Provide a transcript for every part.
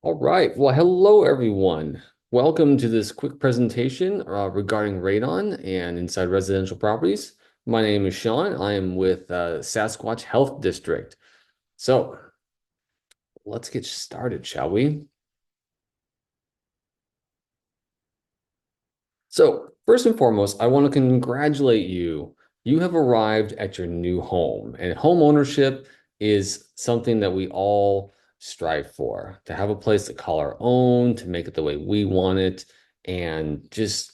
All right. Well, hello, everyone. Welcome to this quick presentation regarding radon and inside residential properties. My name is Sean. I am with Sasquatch Health District. So let's get started, shall we? So, first and foremost, I want to congratulate you. You have arrived at your new home, and home ownership is something that we all strive for, to have a place to call our own, to make it the way we want it, and just,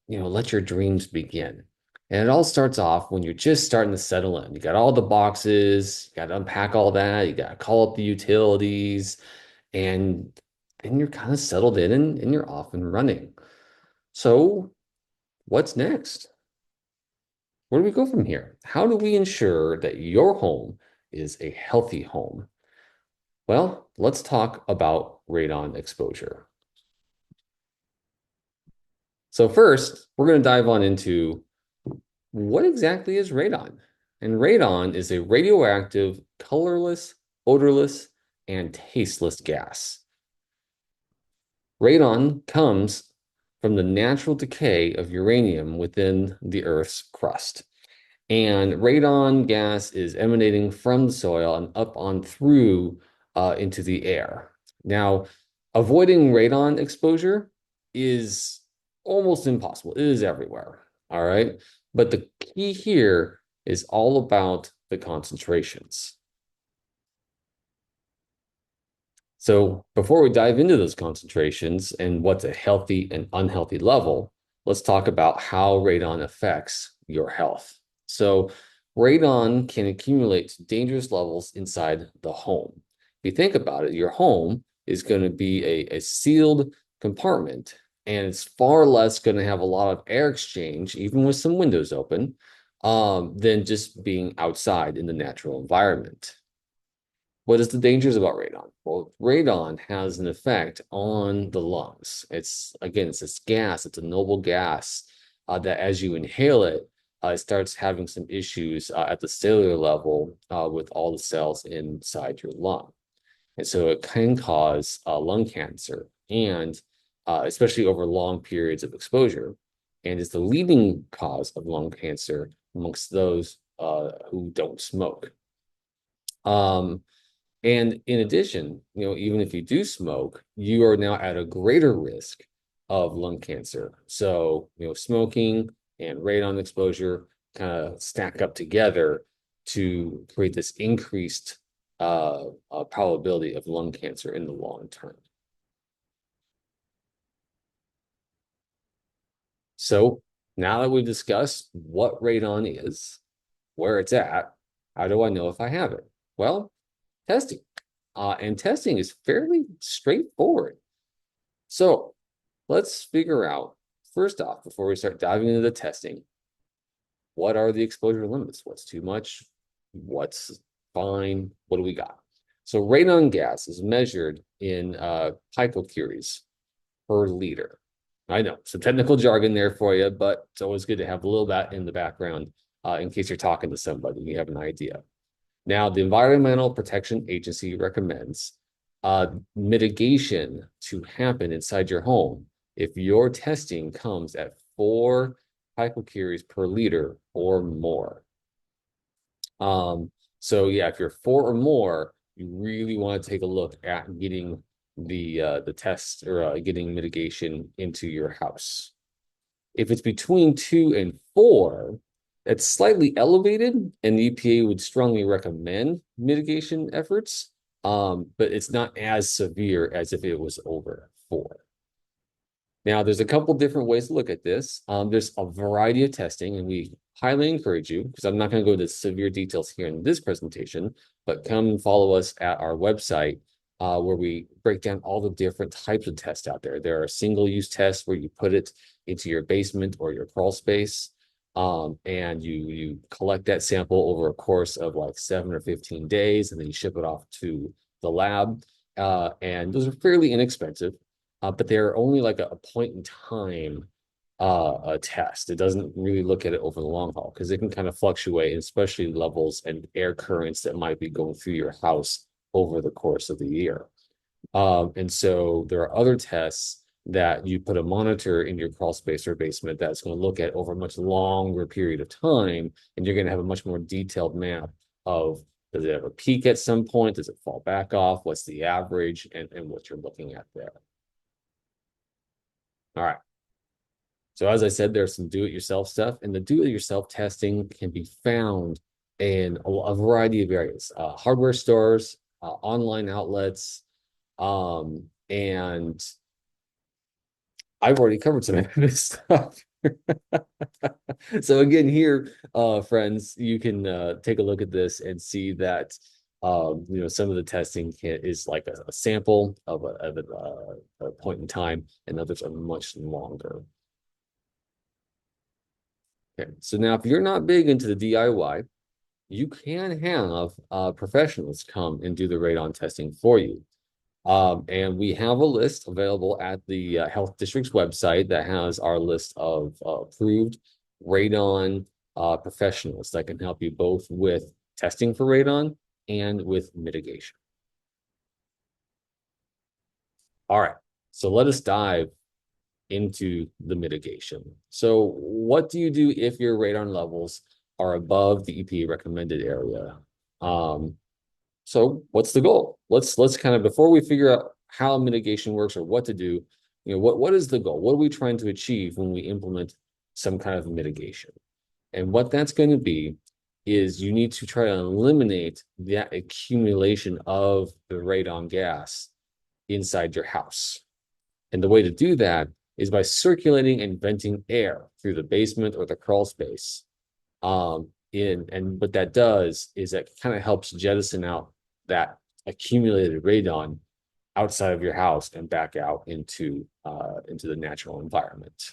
let your dreams begin. And it all starts off when you're just starting to settle in. You got all the boxes, you got to unpack all that, you got to call up the utilities, and then you're kind of settled in and you're off and running. So, what's next? Where do we go from here? How do we ensure that your home is a healthy home? Well, let's talk about radon exposure. So first, we're going to dive on into what exactly is radon? And radon is a radioactive, colorless, odorless, and tasteless gas. Radon comes from the natural decay of uranium within the Earth's crust. And radon gas is emanating from the soil and up on through into the air. Now, avoiding radon exposure is almost impossible. It is everywhere. All right. But the key here is all about the concentrations. So before we dive into those concentrations and what's a healthy and unhealthy level, let's talk about how radon affects your health. So radon can accumulate to dangerous levels inside the home. If you think about it, your home is going to be a sealed compartment, and it's far less going to have a lot of air exchange, even with some windows open, than just being outside in the natural environment. What is the dangers about radon? Well, radon has an effect on the lungs. It's this gas, it's a noble gas that as you inhale it, it starts having some issues at the cellular level with all the cells inside your lung. And so it can cause lung cancer and especially over long periods of exposure. And is the leading cause of lung cancer amongst those who don't smoke. Um, and in addition, even if you do smoke, you are now at a greater risk of lung cancer. So, smoking and radon exposure kind of stack up together to create this increased probability of lung cancer in the long term. So now that we've discussed what radon is, where it's at, how do I know if I have it? Well, testing. And testing is fairly straightforward. So let's figure out, first off, before we start diving into the testing, what are the exposure limits? What's too much? What's fine? What do we got? So radon gas is measured in picocuries per liter. I know some technical jargon there for you, but it's always good to have a little bit in the background in case you're talking to somebody, you have an idea. Now, the Environmental Protection Agency recommends mitigation to happen inside your home if your testing comes at 4 picocuries per liter or more. So yeah, if you're 4 or more, you really want to take a look at getting the test or getting mitigation into your house. If it's between 2 and 4, it's slightly elevated, and the EPA would strongly recommend mitigation efforts, but it's not as severe as if it was over 4. Now, there's a couple different ways to look at this. There's a variety of testing, and we highly encourage you, because I'm not going to go into severe details here in this presentation, but come and follow us at our website where we break down all the different types of tests out there. There are single-use tests where you put it into your basement or your crawl space, and you collect that sample over a course of like 7 or 15 days, and then you ship it off to the lab. And those are fairly inexpensive, but they're only like a point in time a test. It doesn't really look at it over the long haul because it can kind of fluctuate, especially levels and air currents that might be going through your house over the course of the year. And so there are other tests that you put a monitor in your crawl space or basement that's going to look at over a much longer period of time, and you're going to have a much more detailed map of, does it have a peak at some point? Does it fall back off? What's the average, and what you're looking at there. All right. So as I said, there's some do-it-yourself stuff, and the do-it-yourself testing can be found in a variety of areas, hardware stores, online outlets, and I've already covered some of this stuff. So again, here, friends, you can take a look at this and see that some of the testing is like a sample of a point in time, and others are much longer. Okay, so now if you're not big into the DIY, you can have professionals come and do the radon testing for you. And we have a list available at the Health District's website that has our list of approved radon professionals that can help you both with testing for radon and with mitigation. All right, so let us dive into the mitigation. So what do you do if your radon levels are above the EPA recommended area? So what's the goal? Let's kind of, before we figure out how mitigation works or what to do, what is the goal? What are we trying to achieve when we implement some kind of mitigation? And what that's going to be is you need to try to eliminate that accumulation of the radon gas inside your house. And the way to do that is by circulating and venting air through the basement or the crawl space. And what that does is that kind of helps jettison out that accumulated radon outside of your house and back out into the natural environment.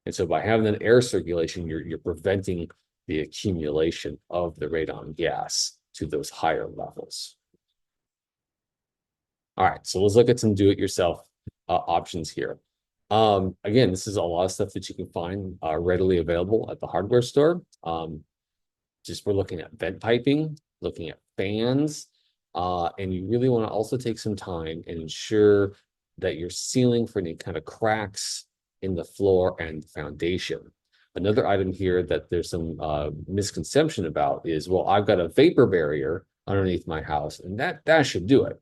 And so by having an air circulation, you're preventing the accumulation of the radon gas to those higher levels. All right, so let's look at some do-it-yourself options here. Again, this is a lot of stuff that you can find readily available at the hardware store. Just we're looking at vent piping, looking at fans, and you really want to also take some time and ensure that you're sealing for any kind of cracks in the floor and foundation. Another item here that there's some misconception about is, well, I've got a vapor barrier underneath my house, and that should do it.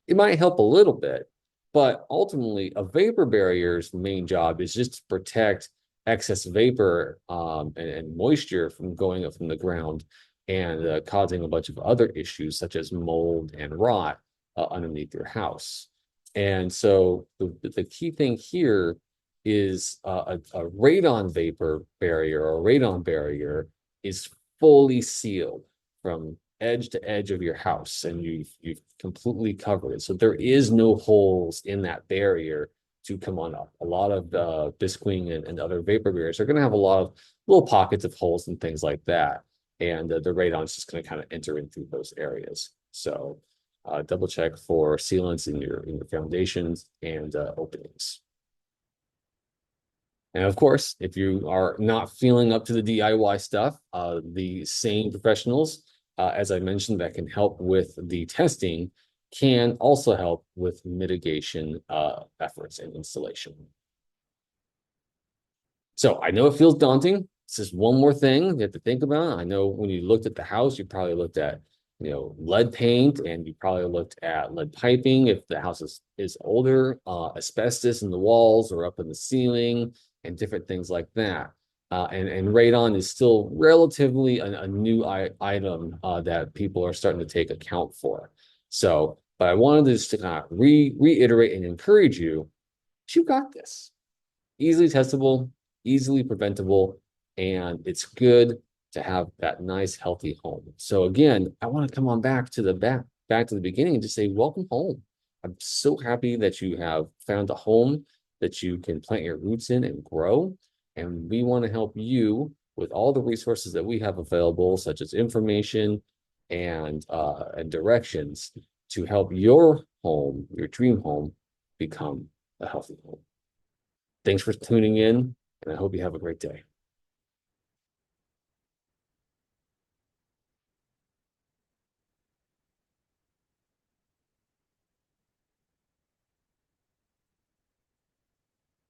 It might help a little bit, but ultimately, a vapor barrier's main job is just to protect excess vapor and moisture from going up from the ground and causing a bunch of other issues such as mold and rot underneath your house. And so the key thing here is a radon vapor barrier or radon barrier is fully sealed from edge to edge of your house, and you've completely covered it. So there is no holes in that barrier to come on up. A lot of Bisqueen and other vapor barriers are going to have a lot of little pockets of holes and things like that, and the radon is just going to kind of enter in through those areas. So double check for sealants in your foundations and openings. And of course, if you are not feeling up to the DIY stuff, the same professionals, as I mentioned, that can help with the testing can also help with mitigation efforts and installation. So I know it feels daunting. This is one more thing you have to think about. I know when you looked at the house, you probably looked at lead paint, and you probably looked at lead piping if the house is older, asbestos in the walls or up in the ceiling, and different things like that. And radon is still relatively a new item that people are starting to take account for. So, but I wanted just to kind of reiterate and encourage you, you got this. Easily testable, easily preventable, and it's good to have that nice, healthy home. So again, I want to come on back to the beginning and just say, welcome home. I'm so happy that you have found a home that you can plant your roots in and grow. And we want to help you with all the resources that we have available, such as information and directions to help your home, your dream home, become a healthy home. Thanks for tuning in, and I hope you have a great day.